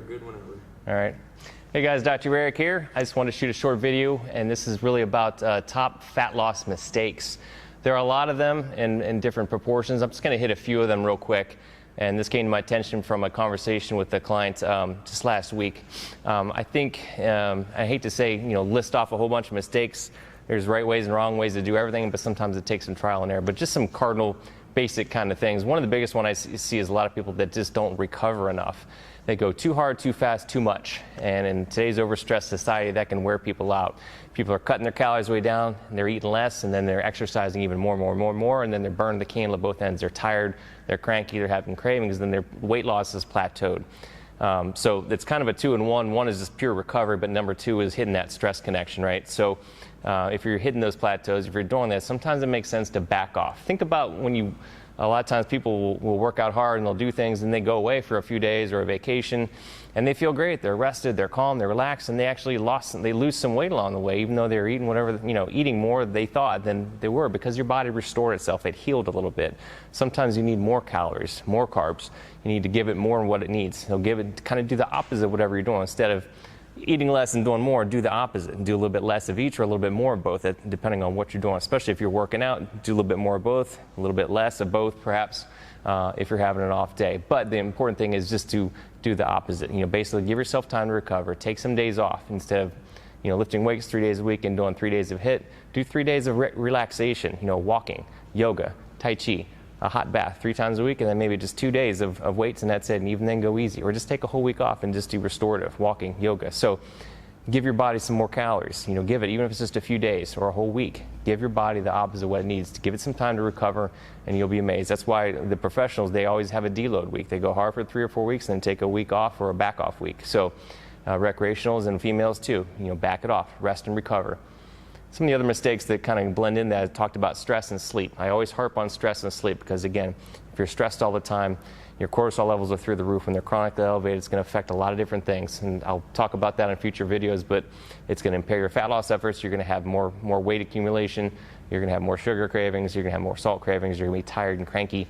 Good whenever. All right. Hey guys, Dr. Eric here. I just wanted to shoot a short video, and this is really about top fat loss mistakes. There are a lot of them in different proportions. I'm just going to hit a few of them real quick. And this came to my attention from a conversation with a client just last week. I hate to say, list off a whole bunch of mistakes. There's right ways and wrong ways to do everything, but sometimes it takes some trial and error. But just some cardinal basic kind of things. One of the biggest ones I see is a lot of people that just don't recover enough. They go too hard, too fast, too much. And in today's overstressed society, that can wear people out. People are cutting their calories way down, and they're eating less, and then they're exercising even more, and then they're burning the candle at both ends. They're tired, they're cranky, they're having cravings, and their weight loss is plateaued. So it's kind of a two-in-one. One is just pure recovery, but number two is hitting that stress connection, right? So if you're hitting those plateaus, if you're doing that, sometimes it makes sense to back off. Think about a lot of times people will work out hard and they'll do things and they go away for a few days or a vacation and they feel great. They're rested, they're calm, they're relaxed, and they actually lose some weight along the way, even though they're eating eating more they thought than they were, because your body restored itself. It healed a little bit. Sometimes you need more calories, more carbs. You need to give it more than what it needs. It'll kind of do the opposite of whatever you're doing. Instead of eating less and doing more, do the opposite and do a little bit less of each or a little bit more of both, depending on what you're doing. Especially if you're working out, do a little bit more of both, a little bit less of both perhaps, if you're having an off day. But the important thing is just to do the opposite. Basically give yourself time to recover. Take some days off. Instead of lifting weights 3 days a week and doing 3 days of HIIT, do 3 days of relaxation, walking, yoga, tai chi, a hot bath 3 times a week, and then maybe just 2 days of weights, and that's it, and even then go easy. Or just take a whole week off and just do restorative, walking, yoga. So give your body some more calories. Give it, even if it's just a few days or a whole week, give your body the opposite of what it needs. To give it some time to recover, and you'll be amazed. That's why the professionals, they always have a deload week. They go hard for 3 or 4 weeks and then take a week off or a back off week. So recreationals and females too, back it off, rest and recover. Some of the other mistakes that kind of blend in that, I talked about stress and sleep. I always harp on stress and sleep because, again, if you're stressed all the time, your cortisol levels are through the roof. When they're chronically elevated, it's going to affect a lot of different things. And I'll talk about that in future videos, but it's going to impair your fat loss efforts. You're going to have more weight accumulation. You're going to have more sugar cravings. You're going to have more salt cravings. You're going to be tired and cranky.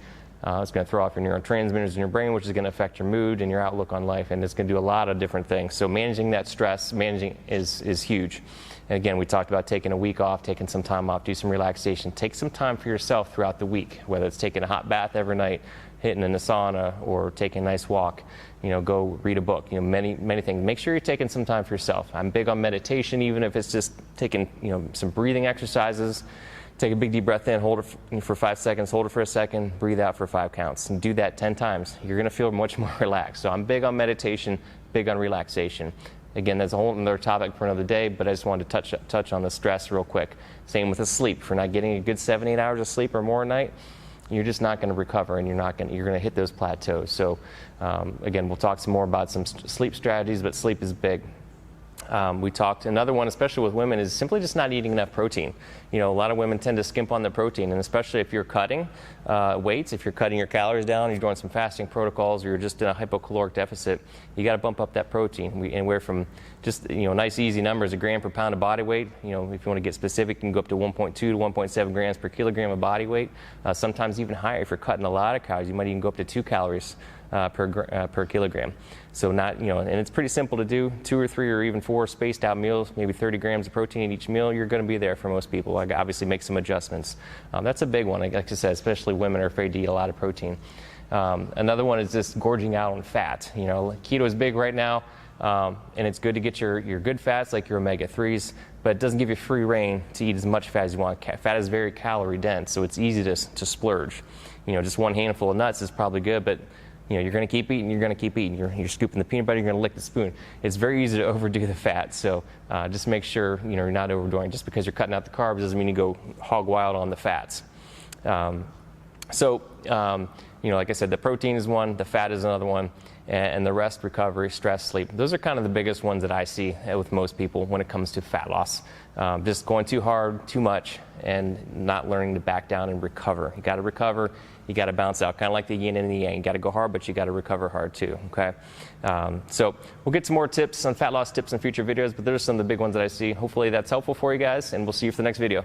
It's going to throw off your neurotransmitters in your brain, which is going to affect your mood and your outlook on life. And it's going to do a lot of different things. So managing that stress, is huge. And again, we talked about taking a week off, taking some time off, do some relaxation. Take some time for yourself throughout the week, whether it's taking a hot bath every night, hitting in the sauna, or taking a nice walk. Go read a book. Many things. Make sure you're taking some time for yourself. I'm big on meditation, even if it's just taking some breathing exercises. Take a big deep breath in, hold it for 5 seconds, hold it for a second, breathe out for 5 counts, and do that 10 times. You're going to feel much more relaxed. So I'm big on meditation, big on relaxation. Again, that's a whole other topic for another day, but I just wanted to touch on the stress real quick. Same with the sleep. If you're not getting a good 7-8 hours of sleep or more a night, you're just not going to recover, and you're going to hit those plateaus. So again, we'll talk some more about some sleep strategies, but sleep is big. We talked, another one, especially with women, is simply just not eating enough protein. A lot of women tend to skimp on the protein, and especially if you're cutting weights, if you're cutting your calories down, you're doing some fasting protocols, or you're just in a hypocaloric deficit, you got to bump up that protein. Anywhere from just nice easy numbers, a gram per pound of body weight. If you want to get specific, you can go up to 1.2 to 1.7 grams per kilogram of body weight. Sometimes even higher. If you're cutting a lot of calories, you might even go up to 2 calories per kilogram. So and it's pretty simple to do. 2 or 3 or even 4 spaced out meals, maybe 30 grams of protein in each meal. You're going to be there for most people. I obviously make some adjustments. That's a big one. Like I said, especially women are afraid to eat a lot of protein. Another one is just gorging out on fat. Keto is big right now, and it's good to get your good fats like your omega-3s, but it doesn't give you free reign to eat as much fat as you want. Fat is very calorie dense, so it's easy to splurge. Just one handful of nuts is probably good, but you're going to keep eating, you're going to keep eating. You're scooping the peanut butter, you're going to lick the spoon. It's very easy to overdo the fat, so just make sure you're not overdoing. Just because you're cutting out the carbs doesn't mean you go hog wild on the fats. Like I said, the protein is one, the fat is another one, and the rest, recovery, stress, sleep. Those are kind of the biggest ones that I see with most people when it comes to fat loss. Just going too hard, too much, and not learning to back down and recover. You got to recover. You got to bounce out, kind of like the yin and the yang. You got to go hard, but you got to recover hard too. Okay. So we'll get some more tips on fat loss tips in future videos, but those are some of the big ones that I see. Hopefully that's helpful for you guys, and we'll see you for the next video.